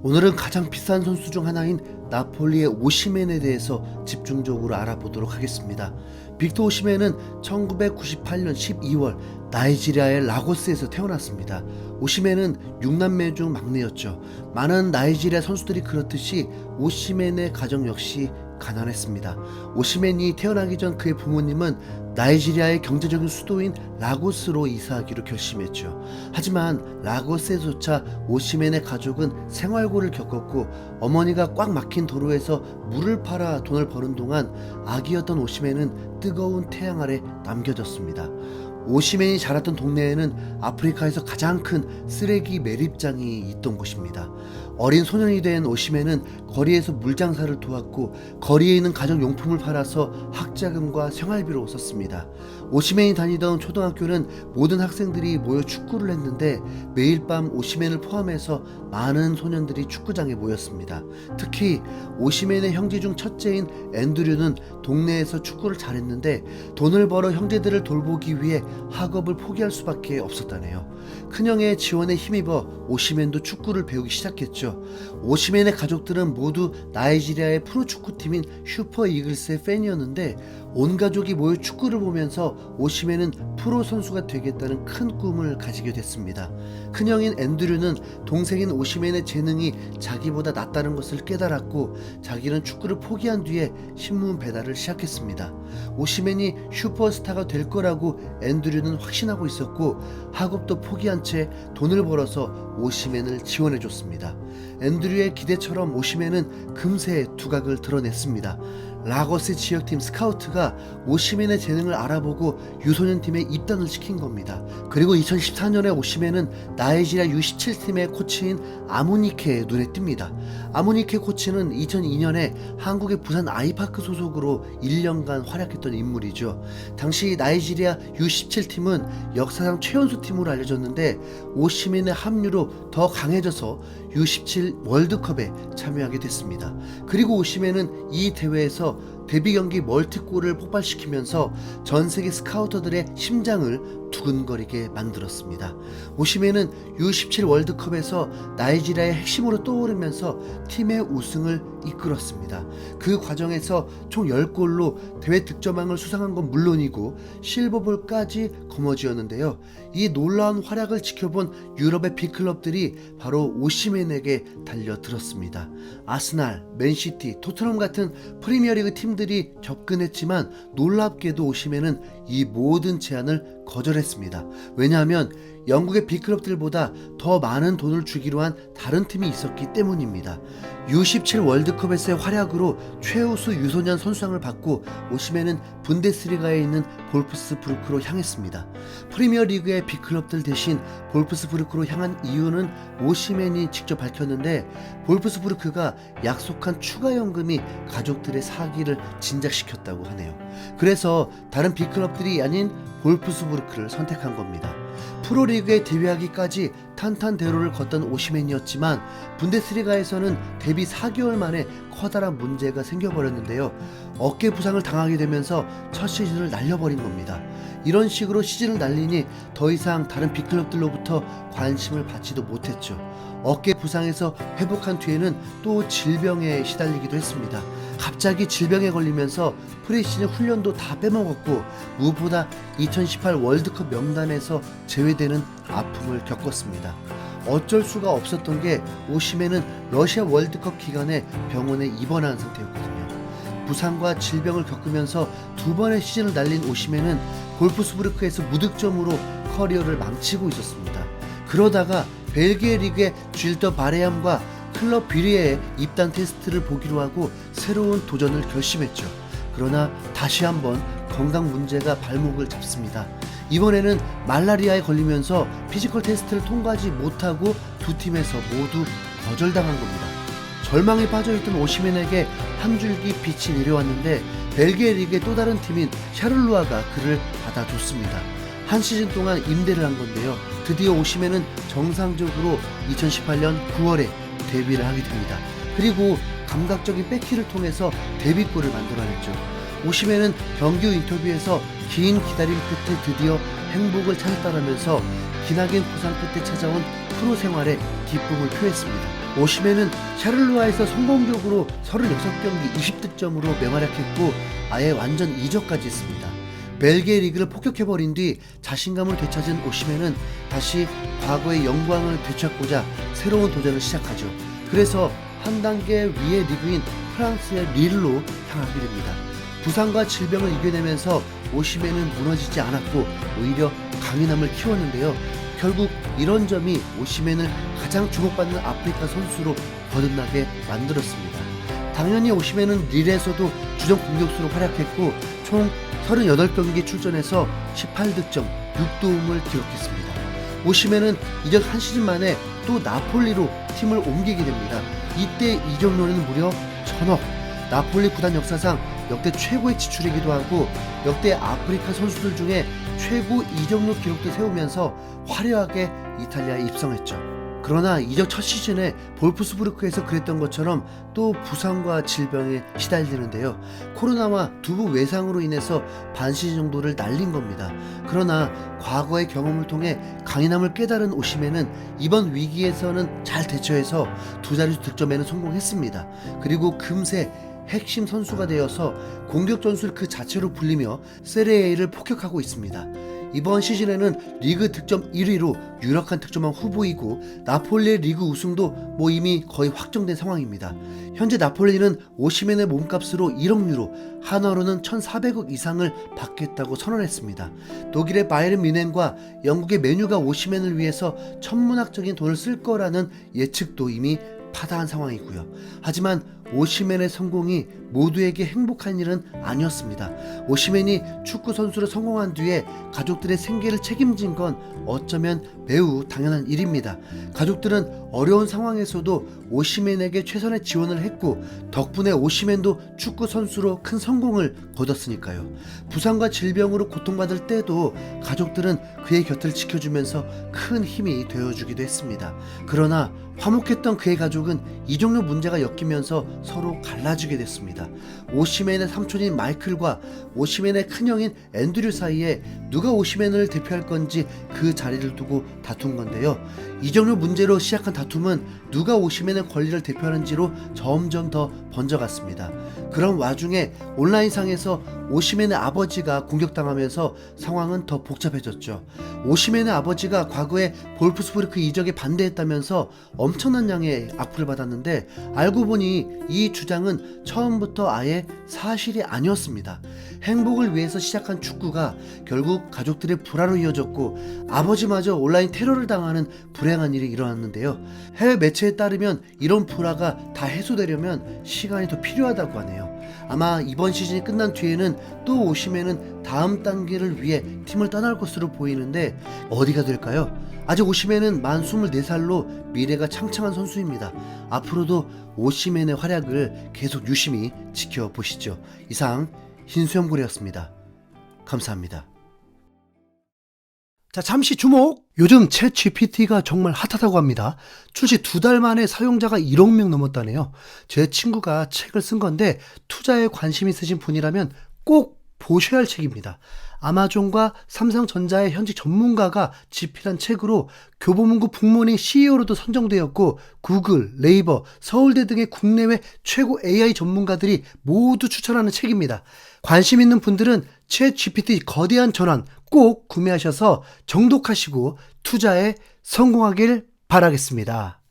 오늘은 가장 비싼 선수 중 하나인 나폴리의 오시멘에 대해서 집중적으로 알아보도록 하겠습니다. 빅터 오시멘은 1998년 12월 나이지리아의 라고스에서 태어났습니다. 오시멘은 6남매 중 막내였죠. 많은 나이지리아 선수들이 그렇듯이 오시멘의 가정 역시 가난했습니다. 오시멘이 태어나기 전 그의 부모님은 나이지리아의 경제적인 수도인 라고스로 이사하기로 결심했죠. 하지만 라고스에조차 오시멘의 가족은 생활고를 겪었고 어머니가 꽉 막힌 도로에서 물을 팔아 돈을 버는 동안 아기였던 오시멘은 뜨거운 태양 아래 남겨졌습니다. 오시멘이 자랐던 동네에는 아프리카에서 가장 큰 쓰레기 매립장이 있던 곳입니다. 어린 소년이 된 오시멘은 거리에서 물장사를 도왔고 거리에 있는 가정용품을 팔아서 학자금과 생활비로 썼습니다. 오시멘이 다니던 초등학교는 모든 학생들이 모여 축구를 했는데 매일 밤 오시멘을 포함해서 많은 소년들이 축구장에 모였습니다. 특히 오시멘의 형제 중 첫째인 앤드류는 동네에서 축구를 잘했는데 돈을 벌어 형제들을 돌보기 위해 학업을 포기할 수밖에 없었다네요. 큰형의 지원에 힘입어 오시멘도 축구를 배우기 시작했죠. 오시멘의 가족들은 모두 나이지리아의 프로축구팀인 슈퍼 이글스의 팬이었는데 온 가족이 모여 축구를 보면서 오시멘은 프로 선수가 되겠다는 큰 꿈을 가지게 됐습니다. 큰형인 앤드류는 동생인 오시멘의 재능이 자기보다 낫다는 것을 깨달았고 자기는 축구를 포기한 뒤에 신문 배달을 시작했습니다. 오시멘이 슈퍼스타가 될 거라고 앤드류는 확신하고 있었고 학업도 포기한 채 돈을 벌어서 오시멘을 지원해줬습니다. 앤드류의 기대처럼 오시멘은 금세 두각을 드러냈습니다. 라고스 지역팀 스카우트가 오시멘의 재능을 알아보고 유소년팀에 입단을 시킨 겁니다. 그리고 2014년에 오시멘은 나이지리아 U17팀의 코치인 아모니케의 눈에 띕니다. 아모니케 코치는 2002년에 한국의 부산 아이파크 소속으로 1년간 활약했던 인물이죠. 당시 나이지리아 U17팀은 역사상 최연소 팀으로 알려졌는데 오시멘의 합류로 더 강해져서 U17 월드컵에 참여하게 됐습니다. 그리고 오시멘은 이 대회에서 데뷔 경기 멀티골을 폭발시키면서 전 세계 스카우터들의 심장을 두근거리게 만들었습니다. 오시멘은 U17 월드컵에서 나이지리아의 핵심으로 떠오르면서 팀의 우승을 이끌었습니다. 그 과정에서 총 10골로 대회 득점왕을 수상한 건 물론이고 실버볼까지 거머쥐었는데요. 이 놀라운 활약을 지켜본 유럽의 빅클럽들이 바로 오시멘에게 달려들었습니다. 아스날, 맨시티, 토트넘 같은 프리미어리그 팀들이 접근했지만 놀랍게도 오시멘은 이 모든 제안을 거절했습니다. 왜냐하면 영국의 빅클럽들보다 더 많은 돈을 주기로 한 다른 팀이 있었기 때문입니다. U17 월드컵에서의 활약으로 최우수 유소년 선수상을 받고 오시멘은 분데스리가에 있는 볼프스부르크로 향했습니다. 프리미어리그의 빅클럽들 대신 볼프스부르크로 향한 이유는 오시멘이 직접 밝혔는데 볼프스부르크가 약속한 추가 연금이 가족들의 사기를 진작시켰다고 하네요. 그래서 다른 빅클럽들이 아닌 볼프스부르크를 선택한 겁니다. 프로리그에 데뷔하기까지 탄탄대로를 걷던 오시멘이었지만 분데스리가에서는 데뷔 4개월 만에 커다란 문제가 생겨버렸는데요. 어깨 부상을 당하게 되면서 첫 시즌을 날려버린 겁니다. 이런 식으로 시즌을 날리니 더 이상 다른 빅클럽들로부터 관심을 받지도 못했죠. 어깨 부상에서 회복한 뒤에는 또 질병에 시달리기도 했습니다. 갑자기 질병에 걸리면서 프리시즌 훈련도 다 빼먹었고 무엇보다 2018 월드컵 명단에서 제외되는 아픔을 겪었습니다. 어쩔 수가 없었던 게 오시멘은 러시아 월드컵 기간에 병원에 입원한 상태였거든요. 부상과 질병을 겪으면서 두 번의 시즌을 날린 오시멘은 볼프스부르크에서 무득점으로 커리어를 망치고 있었습니다. 그러다가 벨기에 리그의 쥘더 바레암과 클럽 비리에의 입단 테스트를 보기로 하고 새로운 도전을 결심했죠. 그러나 다시 한번 건강 문제가 발목을 잡습니다. 이번에는 말라리아에 걸리면서 피지컬 테스트를 통과하지 못하고 두 팀에서 모두 거절당한 겁니다. 절망에 빠져있던 오시멘에게 한 줄기 빛이 내려왔는데 벨기에 리그의 또 다른 팀인 샤를루아가 그를 받아줬습니다. 한 시즌 동안 임대를 한 건데요. 드디어 오시멘은 정상적으로 2018년 9월에 데뷔를 하게 됩니다. 그리고 감각적인 백키를 통해서 데뷔골을 만들어냈죠. 오시멘은 정규 인터뷰에서 긴 기다림 끝에 드디어 행복을 찾았다라면서 기나긴 부상 끝에 찾아온 프로 생활에 기쁨을 표했습니다. 오시멘은 샤를루아에서 성공적으로 36경기 20득점으로 맹활약했고 아예 완전 이적까지 했습니다. 벨기에 리그를 폭격해버린 뒤 자신감을 되찾은 오시멘은 다시 과거의 영광을 되찾고자 새로운 도전을 시작하죠. 그래서 한 단계 위의 리그인 프랑스의 릴로 향하게 됩니다. 부상과 질병을 이겨내면서 오시멘은 무너지지 않았고 오히려 강인함을 키웠는데요. 결국 이런 점이 오시멘을 가장 주목받는 아프리카 선수로 거듭나게 만들었습니다. 당연히 오시멘은 릴에서도 주전 공격수로 활약했고 총 38경기 출전해서 18득점, 6도움을 기록했습니다. 오시멘은 이적 한 시즌 만에 또 나폴리로 팀을 옮기게 됩니다. 이때 이적료는 무려 1,000억. 나폴리 구단 역사상 역대 최고의 지출이기도 하고 역대 아프리카 선수들 중에 최고 이적료 기록도 세우면서 화려하게 이탈리아에 입성했죠. 그러나 이적 첫 시즌에 볼프스부르크에서 그랬던 것처럼 또 부상과 질병에 시달리는데요. 코로나와 두부 외상으로 인해서 반 시즌 정도를 날린 겁니다. 그러나 과거의 경험을 통해 강인함을 깨달은 오시멘은 이번 위기에서는 잘 대처해서 두 자릿수 득점에는 성공했습니다. 그리고 금세 핵심 선수가 되어서 공격 전술 그 자체로 불리며 세리에A를 폭격하고 있습니다. 이번 시즌에는 리그 득점 1위로 유력한 득점왕 후보이고 나폴리의 리그 우승도 이미 거의 확정된 상황입니다. 현재 나폴리는 오시멘의 몸값으로 1억 유로, 한화로는 1,400억 이상을 받겠다고 선언했습니다. 독일의 바이에른 뮌헨과 영국의 맨유가 오시멘을 위해서 천문학적인 돈을 쓸 거라는 예측도 이미 파다한 상황이고요. 하지만 오시멘의 성공이 모두에게 행복한 일은 아니었습니다. 오시멘이 축구 선수로 성공한 뒤에 가족들의 생계를 책임진 건 어쩌면 매우 당연한 일입니다. 가족들은 어려운 상황에서도 오시멘에게 최선의 지원을 했고 덕분에 오시멘도 축구 선수로 큰 성공을 거뒀으니까요. 부상과 질병으로 고통받을 때도 가족들은 그의 곁을 지켜주면서 큰 힘이 되어주기도 했습니다. 그러나 화목했던 그의 가족은 이적료 문제가 엮이면서 서로 갈라지게 됐습니다. 오시멘의 삼촌인 마이클과 오시멘의 큰형인 앤드류 사이에 누가 오시멘을 대표할 건지 그 자리를 두고 다툰 건데요. 이적료 문제로 시작한 다툼은 누가 오시멘의 권리를 대표하는지로 점점 더 번져갔습니다. 그런 와중에 온라인상에서 오시멘의 아버지가 공격당하면서 상황은 더 복잡해졌죠. 오시멘의 아버지가 과거에 볼프스부르크 이적에 반대했다면서 엄청난 양의 악플을 받았는데 알고 보니 이 주장은 처음부터 아예 사실이 아니었습니다. 행복을 위해서 시작한 축구가 결국 가족들의 불화로 이어졌고 아버지마저 온라인 테러를 당하는 불행한 일이 일어났는데요. 해외 매체에 따르면 이런 불화가 다 해소되려면 시간이 더 필요하다고 하네요. 아마 이번 시즌이 끝난 뒤에는 또 오시멘은 다음 단계를 위해 팀을 떠날 것으로 보이는데 어디가 될까요? 아직 오시멘은 만 24살로 미래가 창창한 선수입니다. 앞으로도 오시멘의 활약을 계속 유심히 지켜보시죠. 이상 흰수염고래였습니다. 감사합니다. 자, 잠시 주목! 요즘 챗GPT가 정말 핫하다고 합니다. 출시 2달 만에 사용자가 1억 명 넘었다네요. 제 친구가 책을 쓴 건데 투자에 관심 있으신 분이라면 꼭 보셔야 할 책입니다. 아마존과 삼성전자의 현직 전문가가 집필한 책으로 교보문고 북모닝 CEO로도 선정되었고 구글, 네이버, 서울대 등의 국내외 최고 AI 전문가들이 모두 추천하는 책입니다. 관심 있는 분들은 챗GPT 거대한 전환 꼭 구매하셔서 정독하시고 투자에 성공하길 바라겠습니다.